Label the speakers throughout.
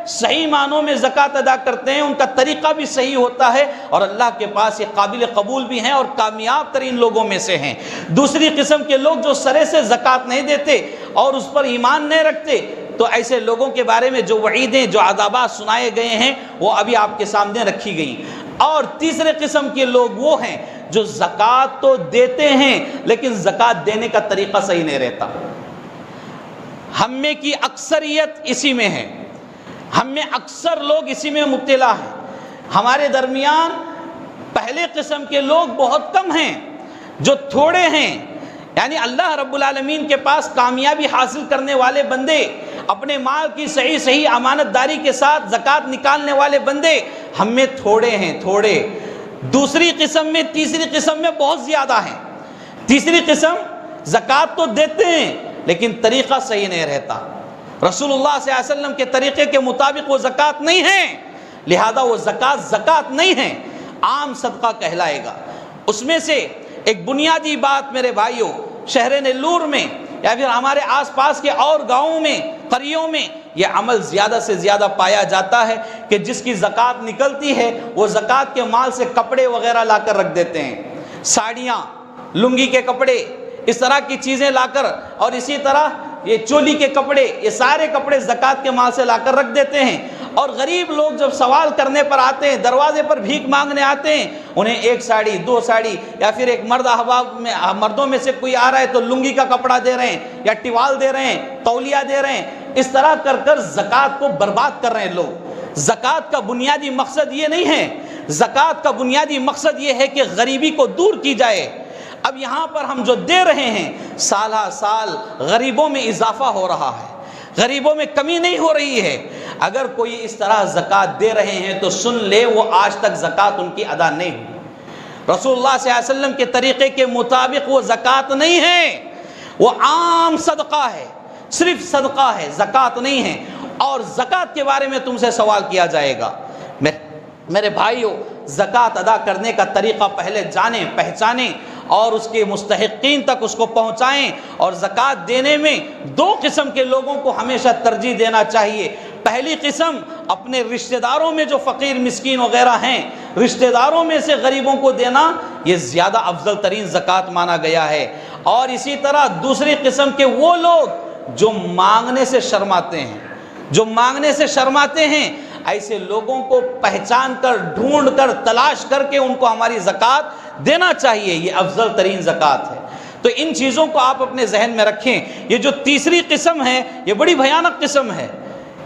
Speaker 1: صحیح معنوں میں زکوٰۃ ادا کرتے ہیں، ان کا طریقہ بھی صحیح ہوتا ہے اور اللہ کے پاس یہ قابل قبول بھی ہیں اور کامیاب ترین لوگوں میں سے ہیں۔ دوسری قسم کے لوگ جو سرے سے زکوٰۃ نہیں دیتے اور اس پر ایمان نہیں رکھتے، تو ایسے لوگوں کے بارے میں جو وعیدیں، جو عذابات سنائے گئے ہیں وہ ابھی آپ کے سامنے رکھی گئی۔ اور تیسرے قسم کے لوگ وہ ہیں جو زکوٰۃ تو دیتے ہیں لیکن زکوٰۃ دینے کا طریقہ صحیح نہیں رہتا۔ ہم میں کی اکثریت اسی میں ہے، ہم میں اکثر لوگ اسی میں مبتلا ہیں۔ ہمارے درمیان پہلے قسم کے لوگ بہت کم ہیں، جو تھوڑے ہیں، یعنی اللہ رب العالمین کے پاس کامیابی حاصل کرنے والے بندے، اپنے مال کی صحیح امانت داری کے ساتھ زکوٰۃ نکالنے والے بندے ہم میں تھوڑے ہیں، تھوڑے۔ دوسری قسم میں، تیسری قسم میں بہت زیادہ ہیں۔ تیسری قسم زکوٰۃ تو دیتے ہیں لیکن طریقہ صحیح نہیں رہتا، رسول اللہ صلی اللہ علیہ وسلم کے طریقے کے مطابق وہ زکوٰۃ نہیں ہے، لہذا وہ زکوٰۃ نہیں ہے، عام صدقہ کہلائے گا۔ اس میں سے ایک بنیادی بات میرے بھائیوں، شہر نیلور میں یا پھر ہمارے آس پاس کے اور گاؤں میں، قریوں میں یہ عمل زیادہ سے زیادہ پایا جاتا ہے کہ جس کی زکوٰۃ نکلتی ہے وہ زکوٰۃ کے مال سے کپڑے وغیرہ لا کر رکھ دیتے ہیں، ساڑیاں، لنگی کے کپڑے، اس طرح کی چیزیں لا کر، اور اسی طرح یہ چولی کے کپڑے، یہ سارے کپڑے زکوٰۃ کے مال سے لا کر رکھ دیتے ہیں۔ اور غریب لوگ جب سوال کرنے پر آتے ہیں، دروازے پر بھیک مانگنے آتے ہیں، انہیں ایک ساڑی، دو ساڑی، یا پھر ایک مرد احباب میں، مردوں میں سے کوئی آ رہا ہے تو لنگی کا کپڑا دے رہے ہیں یا ٹیوال دے رہے ہیں، تولیہ دے رہے ہیں، اس طرح کر کر زکوٰۃ کو برباد کر رہے ہیں لوگ۔ زکوٰۃ کا بنیادی مقصد یہ نہیں ہے، زکوٰۃ کا بنیادی مقصد یہ ہے کہ غریبی کو دور کی جائے۔ اب یہاں پر ہم جو دے رہے ہیں، سالہ سال غریبوں میں اضافہ ہو رہا ہے، غریبوں میں کمی نہیں ہو رہی ہے۔ اگر کوئی اس طرح زکوٰۃ دے رہے ہیں تو سن لے وہ آج تک زکوٰۃ ان کی ادا نہیں ہوئی، رسول اللہ صلی اللہ علیہ وسلم کے طریقے کے مطابق وہ زکوٰۃ نہیں ہے، وہ عام صدقہ ہے، صرف صدقہ ہے، زکوٰۃ نہیں ہے۔ اور زکوٰۃ کے بارے میں تم سے سوال کیا جائے گا۔ میرے بھائیو، زکوٰۃ ادا کرنے کا طریقہ پہلے جانیں، پہچانیں اور اس کے مستحقین تک اس کو پہنچائیں۔ اور زکوٰۃ دینے میں دو قسم کے لوگوں کو ہمیشہ ترجیح دینا چاہیے۔ پہلی قسم اپنے رشتہ داروں میں جو فقیر مسکین وغیرہ ہیں، رشتہ داروں میں سے غریبوں کو دینا، یہ زیادہ افضل ترین زکوٰۃ مانا گیا ہے۔ اور اسی طرح دوسری قسم کے وہ لوگ جو مانگنے سے شرماتے ہیں، جو مانگنے سے شرماتے ہیں، ایسے لوگوں کو پہچان کر، ڈھونڈ کر، تلاش کر کے ان کو ہماری زکوٰۃ دینا چاہیے، یہ افضل ترین زکوٰۃ ہے۔ تو ان چیزوں کو آپ اپنے ذہن میں رکھیں۔ یہ جو تیسری قسم ہے یہ بڑی بھیانک قسم ہے،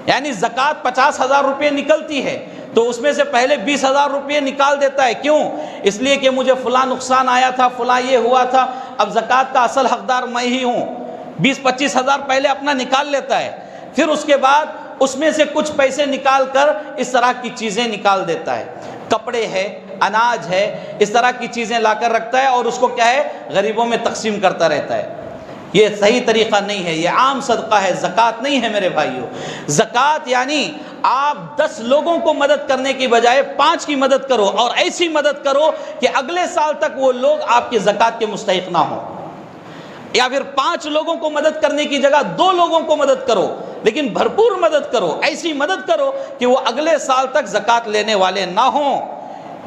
Speaker 1: یعنی زکوٰۃ 50,000 روپے نکلتی ہے تو اس میں سے پہلے 20,000 روپے نکال دیتا ہے۔ کیوں؟ اس لیے کہ مجھے فلاں نقصان آیا تھا، فلاں یہ ہوا تھا، اب زکوٰۃ کا اصل حقدار میں ہی ہوں۔ 20-25,000 پہلے اپنا نکال لیتا ہے، پھر اس کے بعد اس میں سے کچھ پیسے نکال کر اس طرح کی چیزیں نکال دیتا ہے، کپڑے ہے، اناج ہے، اس طرح کی چیزیں لا کر رکھتا ہے اور اس کو کیا ہے، غریبوں میں تقسیم کرتا رہتا ہے۔ یہ صحیح طریقہ نہیں ہے، یہ عام صدقہ ہے، زکوٰۃ نہیں ہے میرے بھائیوں۔ زکوٰۃ یعنی آپ 10 لوگوں کو مدد کرنے کی بجائے 5 کی مدد کرو، اور ایسی مدد کرو کہ اگلے سال تک وہ لوگ آپ کی زکوٰۃ کے مستحق نہ ہوں۔ یا پھر 5 لوگوں کو مدد کرنے کی جگہ 2 لوگوں کو مدد کرو، لیکن بھرپور مدد کرو، ایسی مدد کرو کہ وہ اگلے سال تک زکوٰۃ لینے والے نہ ہوں۔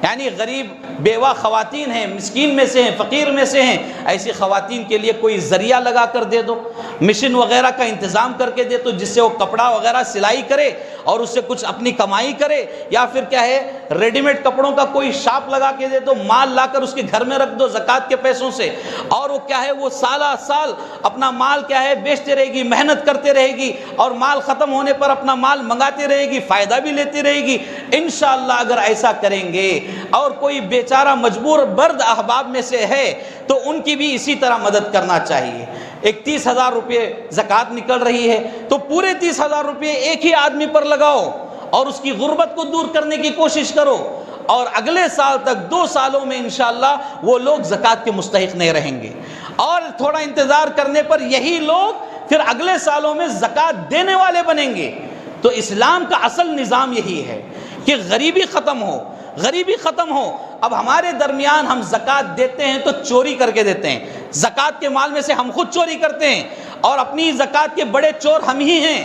Speaker 1: یعنی غریب بیوہ خواتین ہیں، مسکین میں سے ہیں، فقیر میں سے ہیں، ایسی خواتین کے لیے کوئی ذریعہ لگا کر دے دو، مشین وغیرہ کا انتظام کر کے دے دو جس سے وہ کپڑا وغیرہ سلائی کرے اور اس سے کچھ اپنی کمائی کرے، یا پھر کیا ہے ریڈی میڈ کپڑوں کا کوئی شاپ لگا کے دے دو، مال لا کر اس کے گھر میں رکھ دو زکوٰۃ کے پیسوں سے، اور وہ کیا ہے وہ سالہ سال اپنا مال کیا ہے بیچتے رہے گی، محنت کرتے رہے گی، اور مال ختم ہونے پر اپنا مال منگاتے رہے گی، فائدہ بھی لیتی رہے گی۔ انشاءاللہ اگر ایسا کریں گے، اور کوئی بیچارہ مجبور برد احباب میں سے ہے تو ان کی بھی اسی طرح مدد کرنا چاہیے۔ ایک 30,000 روپے زکوٰۃ نکل رہی ہے تو پورے 30,000 روپے ایک ہی آدمی پر لگاؤ اور اس کی غربت کو دور کرنے کی کوشش کرو، اور اگلے سال تک 2 سالوں میں انشاءاللہ وہ لوگ زکوٰۃ کے مستحق نہیں رہیں گے، اور تھوڑا انتظار کرنے پر یہی لوگ پھر اگلے سالوں میں زکوٰۃ دینے والے بنیں گے۔ تو اسلام کا اصل نظام یہی ہے کہ غریبی ختم ہو، غریبی ختم ہو۔ اب ہمارے درمیان ہم زکوٰۃ دیتے ہیں تو چوری کر کے دیتے ہیں، زکوٰۃ کے مال میں سے ہم خود چوری کرتے ہیں، اور اپنی زکوٰۃ کے بڑے چور ہم ہی ہیں۔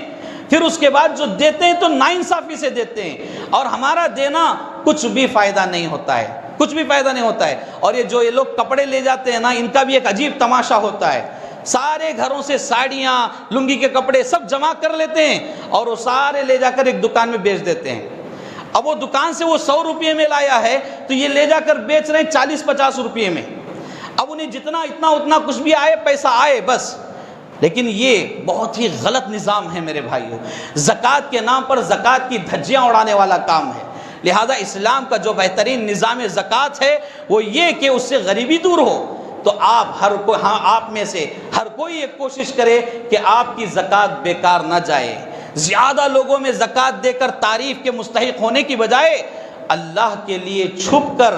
Speaker 1: پھر اس کے بعد جو دیتے ہیں تو ناانصافی سے دیتے ہیں، اور ہمارا دینا کچھ بھی فائدہ نہیں ہوتا ہے، کچھ بھی فائدہ نہیں ہوتا ہے۔ اور یہ لوگ کپڑے لے جاتے ہیں نا، ان کا بھی ایک عجیب تماشا ہوتا ہے۔ سارے گھروں سے ساڑیاں، لنگی کے کپڑے سب جمع کر لیتے ہیں اور وہ سارے لے جا کر ایک دکان میں بیچ دیتے ہیں۔ اب وہ دکان سے وہ 100 روپے میں لایا ہے تو یہ لے جا کر بیچ رہے ہیں 40-50 روپے میں۔ اب انہیں جتنا اتنا کچھ بھی آئے، پیسہ آئے بس۔ لیکن یہ بہت ہی غلط نظام ہے میرے بھائیوں، زکوٰۃ کے نام پر زکوٰۃ کی دھجیاں اڑانے والا کام ہے۔ لہذا اسلام کا جو بہترین نظام زکوٰۃ ہے وہ یہ کہ اس سے غریبی دور ہو، تو آپ میں سے ہر کوئی یہ کوشش کرے کہ آپ کی زکوٰۃ بیکار نہ جائے۔ زیادہ لوگوں میں زکوٰۃ دے کر تعریف کے مستحق ہونے کی بجائے اللہ کے لیے چھپ کر،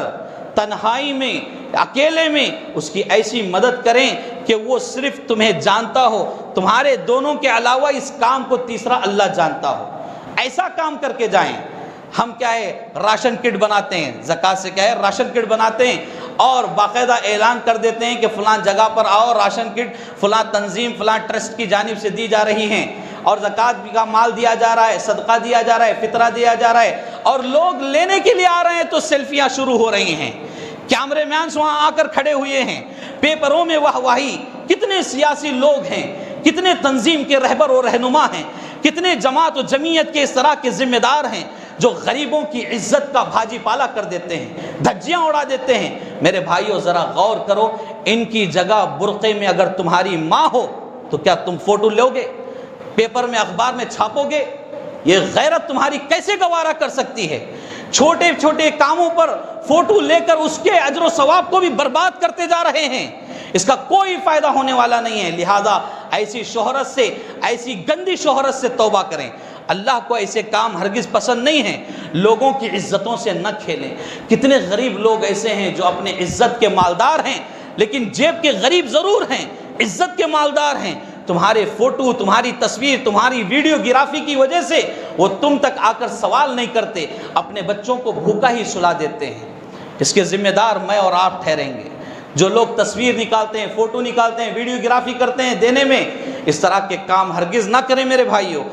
Speaker 1: تنہائی میں، اکیلے میں اس کی ایسی مدد کریں کہ وہ صرف تمہیں جانتا ہو، تمہارے دونوں کے علاوہ اس کام کو تیسرا اللہ جانتا ہو۔ ایسا کام کر کے جائیں۔ ہم کیا ہے، راشن کٹ بناتے ہیں، زکوٰۃ سے کیا ہے، راشن کٹ بناتے ہیں اور باقاعدہ اعلان کر دیتے ہیں کہ فلاں جگہ پر آؤ، راشن کٹ فلاں تنظیم، فلاں ٹرسٹ کی جانب سے دی جا رہی ہیں، اور زکوٰۃ کا مال دیا جا رہا ہے، صدقہ دیا جا رہا ہے، فطرہ دیا جا رہا ہے، اور لوگ لینے کے لیے آ رہے ہیں تو سیلفیاں شروع ہو رہی ہیں، کیمرے مینس وہاں آ کر کھڑے ہوئے ہیں، پیپروں میں واہ واہی۔ کتنے سیاسی لوگ ہیں، کتنے تنظیم کے رہبر و رہنما ہیں، کتنے جماعت و جمعیت کے اس طرح کے ذمہ دار ہیں جو غریبوں کی عزت کا بھاجی پالا کر دیتے ہیں، دھجیاں اڑا دیتے ہیں۔ میرے بھائیو ذرا غور کرو، ان کی جگہ برقعے میں اگر تمہاری ماں ہو تو کیا تم فوٹو لو گے، پیپر میں، اخبار میں چھاپو گے؟ یہ غیرت تمہاری کیسے گوارا کر سکتی ہے؟ چھوٹے چھوٹے کاموں پر فوٹو لے کر اس کے اجر و ثواب کو بھی برباد کرتے جا رہے ہیں، اس کا کوئی فائدہ ہونے والا نہیں ہے۔ لہذا ایسی شہرت سے، ایسی گندی شہرت سے توبہ کریں۔ اللہ کو ایسے کام ہرگز پسند نہیں ہیں۔ لوگوں کی عزتوں سے نہ کھیلیں۔ کتنے غریب لوگ ایسے ہیں جو اپنے عزت کے مالدار ہیں لیکن جیب کے غریب ضرور ہیں، عزت کے مالدار ہیں۔ تمہارے فوٹو، تمہاری تصویر، تمہاری ویڈیو گرافی کی وجہ سے وہ تم تک آ کر سوال نہیں کرتے، اپنے بچوں کو بھوکا ہی سلا دیتے ہیں۔ اس کے ذمہ دار میں اور آپ ٹھہریں گے۔ جو لوگ تصویر نکالتے ہیں، فوٹو نکالتے ہیں، ویڈیو گرافی کرتے ہیں دینے میں، اس طرح کے کام ہرگز نہ کریں میرے بھائیوں۔